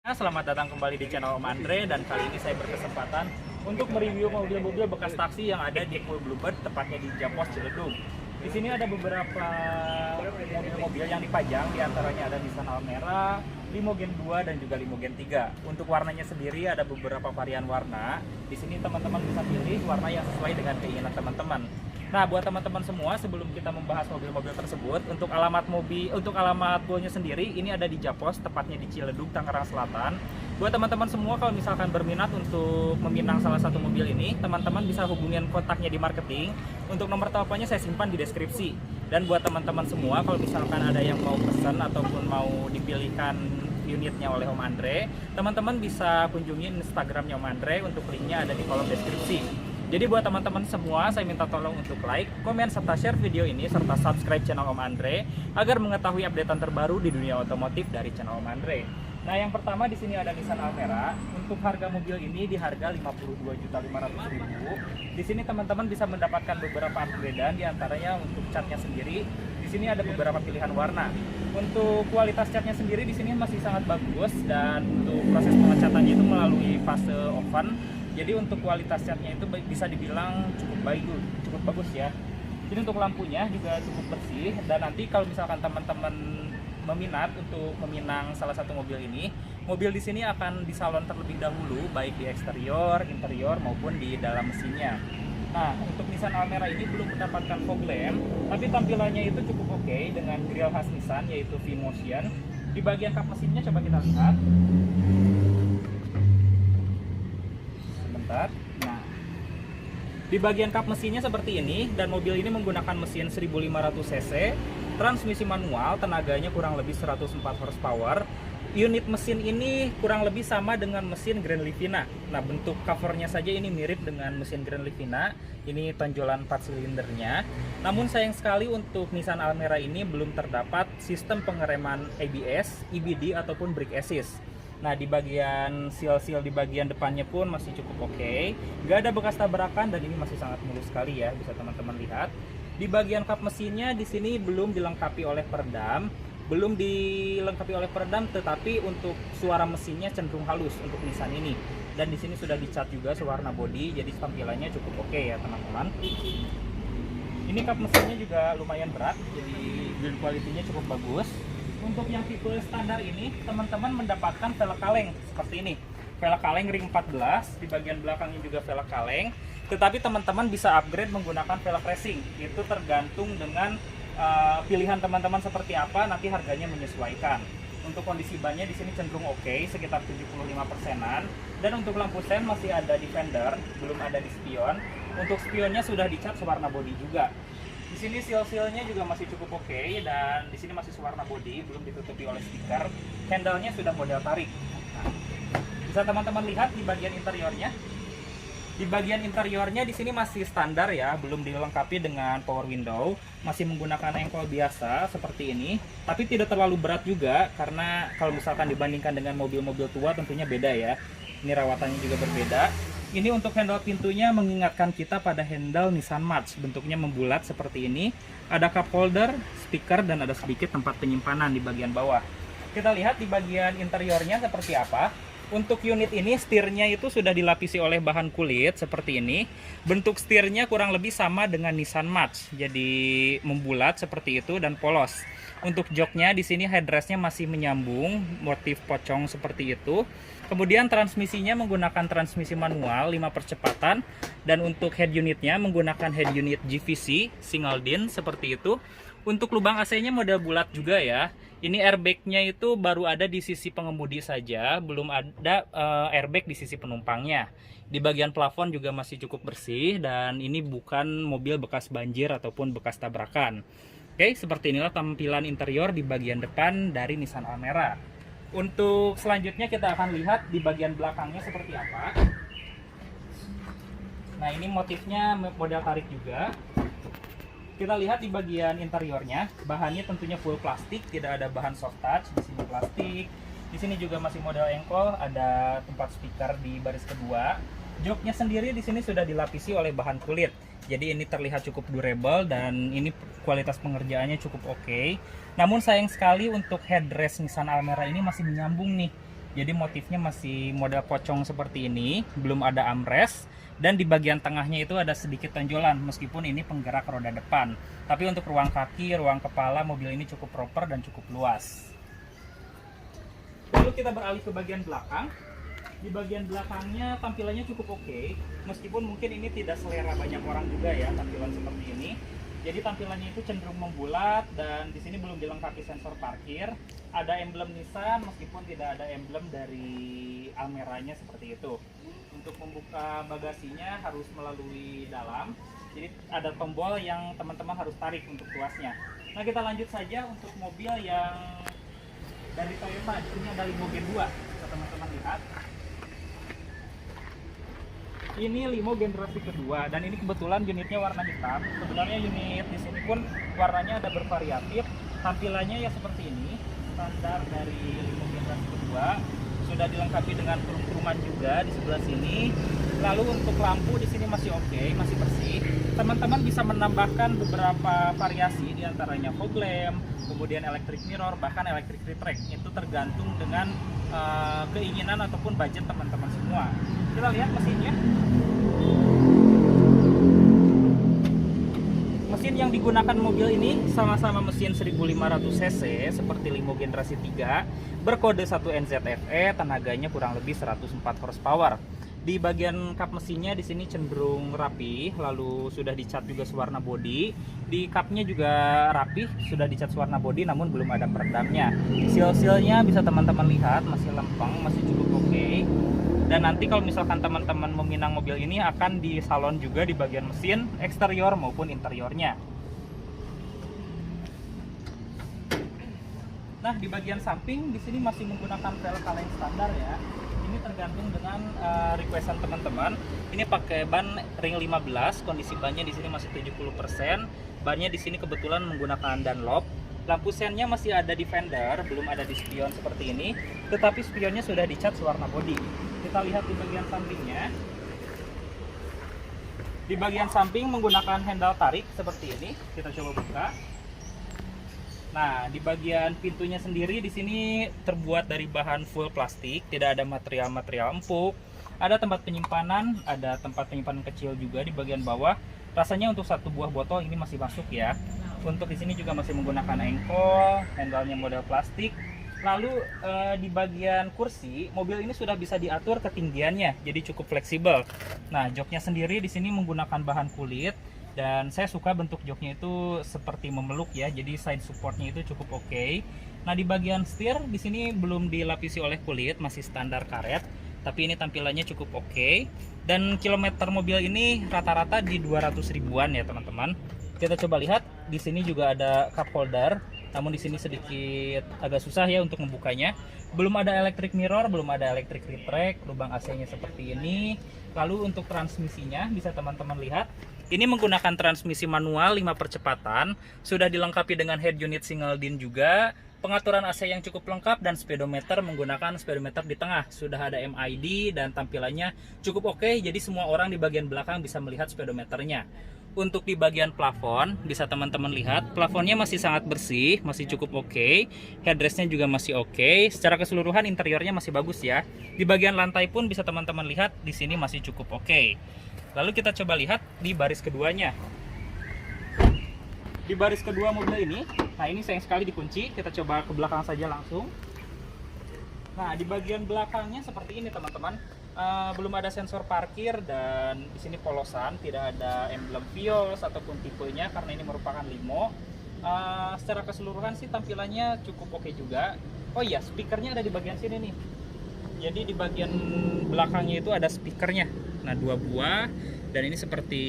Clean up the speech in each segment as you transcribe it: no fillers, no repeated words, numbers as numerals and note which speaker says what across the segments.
Speaker 1: Selamat datang kembali di channel Om Andre, dan kali ini saya berkesempatan untuk mereview mobil-mobil bekas taksi yang ada di Cool Bluebird, tepatnya di Japos Ciledug. Di sini ada beberapa mobil-mobil yang dipajang, diantaranya ada Nissan Almera, Limo Gen 2 dan juga Limo Gen 3. Untuk warnanya sendiri ada beberapa varian warna. Di sini teman-teman bisa pilih warna yang sesuai dengan keinginan teman-teman. Nah, buat teman-teman semua, sebelum kita membahas mobil-mobil tersebut, untuk alamat poolnya sendiri, ini ada di Japos, tepatnya di Ciledug, Tangerang Selatan. Buat teman-teman semua, kalau misalkan berminat untuk meminang salah satu mobil ini, teman-teman bisa hubungin kontaknya di marketing. Untuk nomor teleponnya saya simpan di deskripsi. Dan buat teman-teman semua, kalau misalkan ada yang mau pesan ataupun mau dipilihkan unitnya oleh Om Andre, teman-teman bisa kunjungi Instagramnya Om Andre, untuk linknya ada di kolom deskripsi. Jadi buat teman-teman semua, saya minta tolong untuk like, komen, serta share video ini, serta subscribe channel Om Andre agar mengetahui updatean terbaru di dunia otomotif dari channel Om Andre. Nah, yang pertama di sini ada Nissan Almera. Untuk harga mobil ini di harga 52.500.000. Di sini teman-teman bisa mendapatkan beberapa upgradean, diantaranya untuk catnya sendiri. Di sini ada beberapa pilihan warna. Untuk kualitas catnya sendiri di sini masih sangat bagus, dan untuk proses pengecatannya itu melalui fase oven. Jadi untuk kualitas catnya itu bisa dibilang cukup bagus ya. Jadi untuk lampunya juga cukup bersih, dan nanti kalau misalkan teman-teman meminat untuk meminang salah satu mobil ini, mobil di sini akan disalon terlebih dahulu, baik di eksterior, interior maupun di dalam mesinnya. Nah, untuk Nissan Almera ini belum mendapatkan fog lamp, tapi tampilannya itu cukup oke dengan grill khas Nissan, yaitu V-Motion. Di bagian kap mesinnya coba kita lihat. Nah, di bagian kap mesinnya seperti ini, dan mobil ini menggunakan mesin 1500 cc, transmisi manual, tenaganya kurang lebih 104 horsepower. Unit mesin ini kurang lebih sama dengan mesin Grand Livina. Nah, bentuk covernya saja ini mirip dengan mesin Grand Livina. Ini tonjolan 4 silindernya. Namun sayang sekali untuk Nissan Almera ini belum terdapat sistem pengereman ABS, EBD ataupun brake assist. Nah, di bagian seal-seal di bagian depannya pun masih cukup oke. Nggak ada bekas tabrakan, dan ini masih sangat mulus sekali ya, bisa teman-teman lihat. Di bagian kap mesinnya di sini belum dilengkapi oleh peredam, tetapi untuk suara mesinnya cenderung halus untuk Nissan ini. Dan di sini sudah dicat juga sewarna body, jadi tampilannya cukup oke ya teman-teman. Ini kap mesinnya juga lumayan berat, jadi build quality-nya cukup bagus. Untuk yang tipe standar ini, teman-teman mendapatkan velg kaleng seperti ini. Velg kaleng ring 14, di bagian belakangnya juga velg kaleng. Tetapi teman-teman bisa upgrade menggunakan velg racing. Itu tergantung dengan pilihan teman-teman seperti apa, nanti harganya menyesuaikan. Untuk kondisi bannya di sini cenderung oke, sekitar 75%-an. Dan untuk lampu sen masih ada di fender, belum ada di spion. Untuk spionnya sudah dicat sewarna body juga. Di sini seal-sealnya juga masih cukup oke, dan di sini masih sewarna body, belum ditutupi oleh stiker. Handle-nya sudah model tarik. Nah, bisa teman-teman lihat di bagian interiornya. Di bagian interiornya di sini masih standar ya, belum dilengkapi dengan power window, masih menggunakan engkol biasa seperti ini. Tapi tidak terlalu berat juga, karena kalau misalkan dibandingkan dengan mobil-mobil tua tentunya beda ya. Ini rawatannya juga berbeda. Ini untuk handle pintunya mengingatkan kita pada handle Nissan March, bentuknya membulat seperti ini. Ada cup holder, speaker, dan ada sedikit tempat penyimpanan di bagian bawah. Kita lihat di bagian interiornya seperti apa. Untuk unit ini setirnya itu sudah dilapisi oleh bahan kulit seperti ini. Bentuk setirnya kurang lebih sama dengan Nissan March, jadi membulat seperti itu dan polos. Untuk joknya di sini headrestnya masih menyambung, motif pocong seperti itu. Kemudian transmisinya menggunakan transmisi manual 5 percepatan, dan untuk head unitnya menggunakan head unit GVC single din seperti itu. Untuk lubang AC-nya model bulat juga ya. Ini airbag-nya itu baru ada di sisi pengemudi saja, belum ada airbag di sisi penumpangnya. Di bagian plafon juga masih cukup bersih, dan ini bukan mobil bekas banjir ataupun bekas tabrakan. Oke, seperti inilah tampilan interior di bagian depan dari Nissan Almera. Untuk selanjutnya kita akan lihat di bagian belakangnya seperti apa. Nah, ini motifnya model tarik juga. Kita lihat di bagian interiornya, bahannya tentunya full plastik, tidak ada bahan soft touch. Di sini plastik. Di sini juga masih model engkol, ada tempat speaker di baris kedua. Joknya sendiri di sini sudah dilapisi oleh bahan kulit. Jadi ini terlihat cukup durable, dan ini kualitas pengerjaannya cukup oke. Namun sayang sekali untuk headrest Nissan Almera ini masih menyambung nih. Jadi motifnya masih model pocong seperti ini, belum ada armrest, dan di bagian tengahnya itu ada sedikit tonjolan meskipun ini penggerak roda depan. Tapi untuk ruang kaki, ruang kepala mobil ini cukup proper dan cukup luas. Lalu kita beralih ke bagian belakang. Di bagian belakangnya tampilannya cukup oke, meskipun mungkin ini tidak selera banyak orang juga ya tampilan seperti ini. Jadi tampilannya itu cenderung membulat dan di sini belum dilengkapi sensor parkir. Ada emblem Nissan meskipun tidak ada emblem dari Almeranya seperti itu. Untuk membuka bagasinya harus melalui dalam. Jadi ada tombol yang teman-teman harus tarik untuk tuasnya. Nah, kita lanjut saja untuk mobil yang dari Toyota. Di sini ada Limo Gen 2. Bisa teman-teman lihat. Ini Limo generasi kedua dan ini kebetulan unitnya warna hitam. Sebenarnya unit di sini pun warnanya ada bervariatif. Tampilannya ya seperti ini, standar dari Limo generasi kedua. Sudah dilengkapi dengan krum-kruman juga di sebelah sini. Lalu untuk lampu di sini masih oke, masih bersih. Teman-teman bisa menambahkan beberapa variasi diantaranya fog lamp, kemudian electric mirror, bahkan electric retract. Itu tergantung dengan keinginan ataupun budget teman-teman semua. Kita lihat mesinnya. Mesin yang digunakan mobil ini sama-sama mesin 1500 cc seperti Limo generasi 3, berkode 1 NZFE, tenaganya kurang lebih 104 horsepower. Di bagian kap mesinnya di sini cenderung rapi, lalu sudah dicat juga sewarna bodi. Di kapnya juga rapi, sudah dicat sewarna bodi namun belum ada peredamnya. Seal-sealnya bisa teman-teman lihat masih lempeng, masih cukup oke. Dan nanti kalau misalkan teman-teman meminang mobil ini akan di salon juga di bagian mesin, eksterior maupun interiornya. Nah, di bagian samping di sini masih menggunakan velg kaleng standar ya. Ini tergantung dengan requestan teman-teman. Ini pakai ban ring 15, kondisi bannya di sini masih 70%. Bannya di sini kebetulan menggunakan Dunlop. Lampu sennya masih ada di fender, belum ada di spion seperti ini, tetapi spionnya sudah dicat warna bodi. Kita lihat di bagian sampingnya. Di bagian samping menggunakan handle tarik seperti ini. Kita coba buka. Nah, di bagian pintunya sendiri di sini terbuat dari bahan full plastik, tidak ada material-material empuk. Ada tempat penyimpanan, ada tempat penyimpanan kecil juga di bagian bawah. Rasanya untuk satu buah botol ini masih masuk ya. Untuk di sini juga masih menggunakan engkol, handle-nya model plastik. Lalu di bagian kursi, mobil ini sudah bisa diatur ketinggiannya, jadi cukup fleksibel. Nah, joknya sendiri di sini menggunakan bahan kulit. Dan saya suka bentuk joknya itu seperti memeluk ya, jadi side supportnya itu cukup oke. Nah, di bagian setir di sini belum dilapisi oleh kulit, masih standar karet, tapi ini tampilannya cukup oke. Dan kilometer mobil ini rata-rata di 200 ribuan ya teman-teman. Kita coba lihat, di sini juga ada cup holder, namun di sini sedikit agak susah ya untuk membukanya. Belum ada electric mirror, belum ada electric retract, lubang AC-nya seperti ini. Lalu untuk transmisinya bisa teman-teman lihat. Ini menggunakan transmisi manual 5 percepatan, sudah dilengkapi dengan head unit single din juga, pengaturan AC yang cukup lengkap dan speedometer menggunakan speedometer di tengah. Sudah ada MID dan tampilannya cukup oke, jadi semua orang di bagian belakang bisa melihat speedometernya. Untuk di bagian plafon, bisa teman-teman lihat, plafonnya masih sangat bersih, masih cukup oke. Headrestnya juga masih oke. Secara keseluruhan interiornya masih bagus ya. Di bagian lantai pun bisa teman-teman lihat, di sini masih cukup oke. Lalu kita coba lihat di baris keduanya. Di baris kedua mobil ini, nah ini sayang sekali dikunci. Kita coba ke belakang saja langsung. Nah, di bagian belakangnya seperti ini teman-teman. Belum ada sensor parkir dan di sini polosan, tidak ada emblem Vios ataupun tipenya karena ini merupakan Limo. Secara keseluruhan sih tampilannya cukup oke juga. Oh iya, speakernya ada di bagian sini nih. Jadi di bagian belakangnya itu ada speakernya. Nah, 2 buah dan ini seperti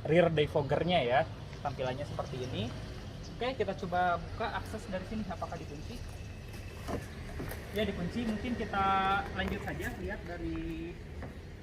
Speaker 1: rear defoggernya ya. Tampilannya seperti ini. Oke, kita coba buka akses dari sini. Apakah dikunci? Ya, dikunci. Mungkin kita lanjut saja lihat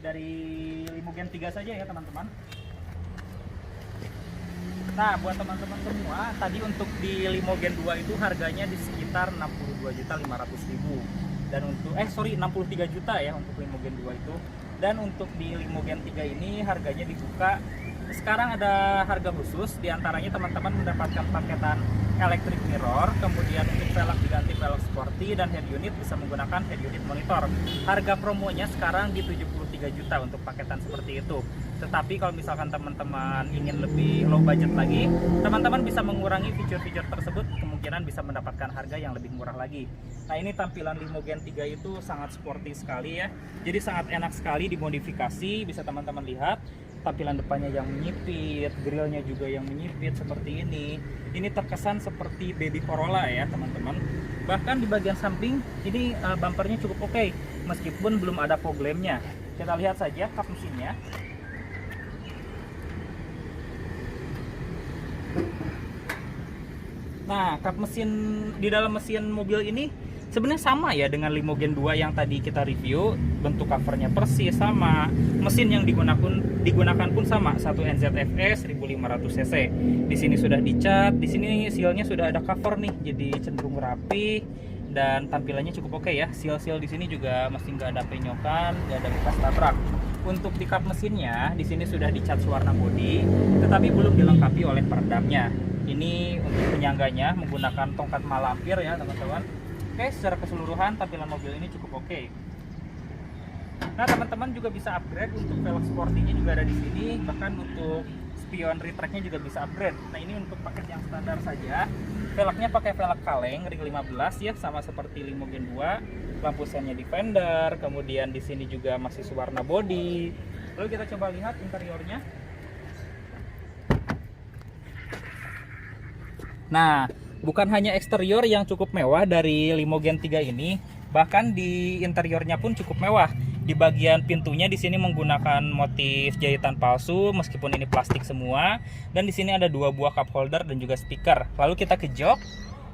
Speaker 1: dari Limo Gen 3 saja ya teman-teman. Nah, buat teman-teman semua, tadi untuk di Limo Gen 2 itu harganya di sekitar 62.500.000. Dan untuk 63 juta ya untuk Limo Gen 2 itu. Dan untuk di Limo Gen 3 ini harganya dibuka sekarang ada harga khusus, diantaranya teman-teman mendapatkan paketan electric mirror, kemudian untuk velg diganti velg sporty, dan head unit bisa menggunakan head unit monitor. Harga promonya sekarang di 73 juta untuk paketan seperti itu. Tetapi kalau misalkan teman-teman ingin lebih low budget lagi, teman-teman bisa mengurangi fitur-fitur tersebut, kemungkinan bisa mendapatkan harga yang lebih murah lagi. Nah, ini tampilan Limo Gen 3 itu sangat sporty sekali ya. Jadi sangat enak sekali dimodifikasi, bisa teman-teman lihat. Tampilan depannya yang menyipit, grillnya juga yang menyipit seperti ini. Ini terkesan seperti baby Corolla ya teman-teman. Bahkan di bagian samping ini bumpernya cukup oke, meskipun belum ada fog lampnya. Kita lihat saja kap mesinnya. Nah, kap mesin di dalam mesin mobil ini sebenarnya sama ya dengan Limo Gen 2 yang tadi kita review. Bentuk covernya persis sama, mesin yang digunakan pun sama, satu NZFS 1500 cc. Di sini sudah dicat, di sini sealnya sudah ada cover nih, jadi cenderung rapi dan tampilannya cukup oke ya. Seal-seal di sini juga masih nggak ada penyokan, nggak ada bekas tabrak. Untuk di kap mesinnya di sini sudah dicat warna bodi, tetapi belum dilengkapi oleh peredamnya. Ini untuk penyangganya menggunakan tongkat malampir ya teman-teman. Oke, secara keseluruhan tampilan mobil ini cukup oke. Nah, teman-teman juga bisa upgrade untuk velg sporty-nya juga ada di sini, bahkan untuk spion retract-nya juga bisa upgrade. Nah, ini untuk paket yang standar saja. Velgnya pakai velg kaleng ring 15 ya, sama seperti Limo Gen 2. Lampu sennya di fender, kemudian di sini juga masih warna body. Lalu kita coba lihat interiornya. Nah, bukan hanya eksterior yang cukup mewah dari Limo Gen 3 ini, bahkan di interiornya pun cukup mewah. Di bagian pintunya di sini menggunakan motif jahitan palsu, meskipun ini plastik semua. Dan di sini ada 2 buah cup holder dan juga speaker. Lalu kita ke jok.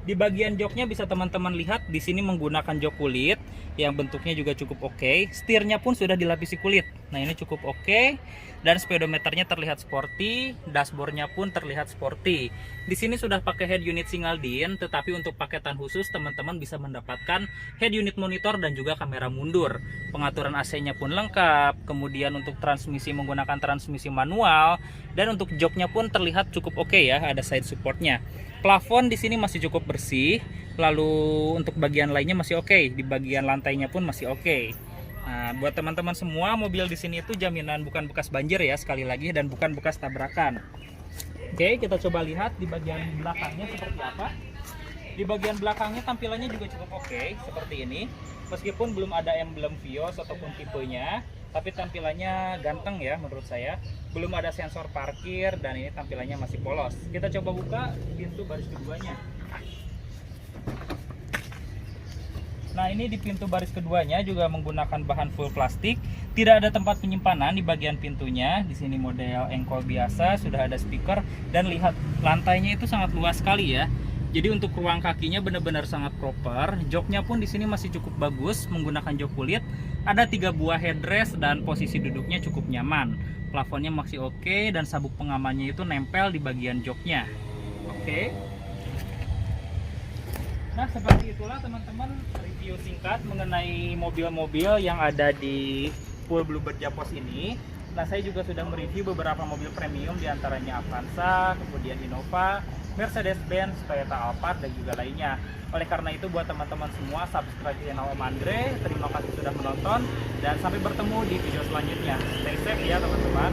Speaker 1: Di bagian joknya bisa teman-teman lihat di sini menggunakan jok kulit yang bentuknya juga cukup oke. Setirnya pun sudah dilapisi kulit. Nah, ini cukup oke. Dan speedometernya terlihat sporty, dashboardnya pun terlihat sporty. Di sini sudah pakai head unit single din, tetapi untuk paketan khusus teman-teman bisa mendapatkan head unit monitor dan juga kamera mundur. Pengaturan AC-nya pun lengkap. Kemudian untuk transmisi menggunakan transmisi manual, dan untuk joknya pun terlihat cukup oke ya, ada side supportnya. Plafon di sini masih cukup bersih. Lalu untuk bagian lainnya masih oke. Di bagian lantainya pun masih oke. Nah, buat teman-teman semua, mobil di sini itu jaminan bukan bekas banjir ya, sekali lagi, dan bukan bekas tabrakan. Oke, kita coba lihat di bagian belakangnya seperti apa. Di bagian belakangnya tampilannya juga cukup oke, seperti ini. Meskipun belum ada emblem Vios ataupun tipenya, tapi tampilannya ganteng ya menurut saya. Belum ada sensor parkir dan ini tampilannya masih polos. Kita coba buka pintu baris keduanya. Nah, ini di pintu baris keduanya juga menggunakan bahan full plastik. Tidak ada tempat penyimpanan di bagian pintunya. Di sini model engkol biasa, sudah ada speaker, dan lihat lantainya itu sangat luas sekali ya. Jadi untuk ruang kakinya benar-benar sangat proper. Joknya pun di sini masih cukup bagus menggunakan jok kulit. Ada 3 buah headrest dan posisi duduknya cukup nyaman. Plafonnya masih oke dan sabuk pengamannya itu nempel di bagian joknya. Oke. Nah, seperti itulah teman-teman review singkat mengenai mobil-mobil yang ada di Pool Bluebird Japos ini. Nah, saya juga sudah mereview beberapa mobil premium, diantaranya Avanza, kemudian Innova, Mercedes-Benz, Toyota Alphard, dan juga lainnya. Oleh karena itu, buat teman-teman semua, subscribe channel Om Andre. Terima kasih sudah menonton, dan sampai bertemu di video selanjutnya. Stay safe ya teman-teman.